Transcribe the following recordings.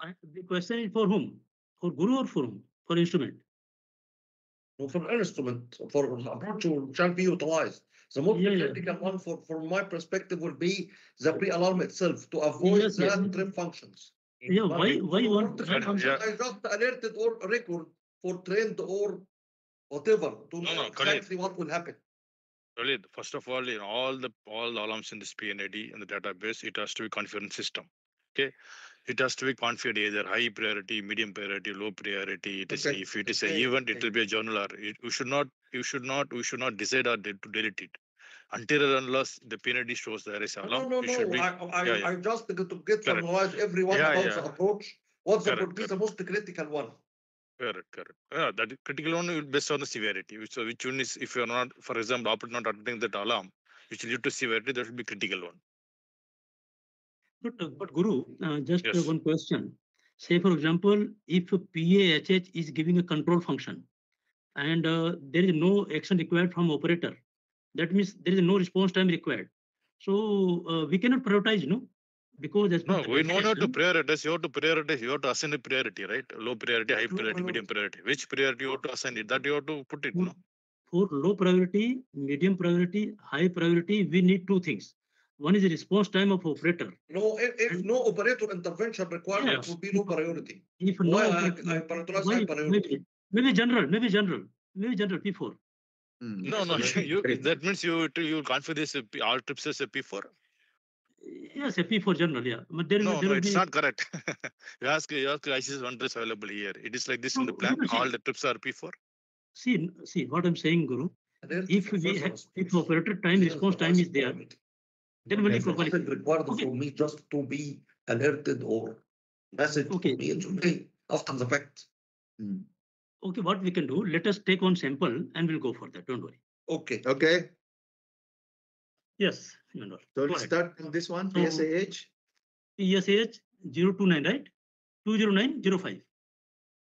The question is for whom? For guru or for whom? For instrument? No, for instrument, for approach shall be utilized. The most critical one from my perspective will be the pre-alarm itself to avoid that trip functions. Yeah, why one? I just alerted or record for trend or whatever to know exactly what will happen. Khalid, first of all, all the alarms in this PNID and the database, it has to be configured system. Okay, it has to be configured either high priority, medium priority, low priority. It is if it is an event, it will be a journaler. We should not decide or to delete it until and unless the PNID shows there is alarm. No. I just to get familiarized everyone about the approach. What's the most critical one? Correct. That critical one will be based on the severity. Which one is, if you are not, for example, operator not attending that alarm, which will lead to severity, that will be critical one. But Guru, just one question. Say, for example, if PAHH is giving a control function and there is no action required from operator, that means there is no response time required. So we cannot prioritize, no? Because we know how to prioritize. You have to prioritize. You have to assign a priority, right? Low priority, high priority, medium priority. Which priority you have to assign it? That you have to put it. No? For low priority, medium priority, high priority, we need two things. One is the response time of operator. No, if no operator intervention required, it would be low priority. If no, high priority. Maybe general P4. No. That means you configure this all trips as a P4. Yes, a P4 general, yeah. But no, it's not correct. you ask ICS one trips available here. It is like this in the plan. All the trips are P4. See what I'm saying, Guru. If operator time, response time is there, then only properly required for me just to be alerted or message to me today after the fact. Okay, what we can do, let us take one sample and we'll go for that. Don't worry. Okay. Yes. So let's start on this one, PSAH. PSAH 029, right? 20905.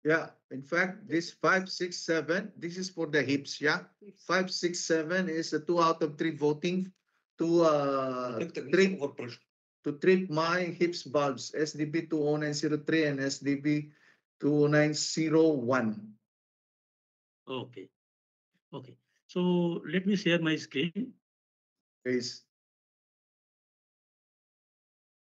Yeah, in fact, this 567, this is for the hips, yeah? 567 is a 2 out of 3 voting to treat my hips bulbs, SDB 20903 and SDB 20901. Okay. So let me share my screen. Please.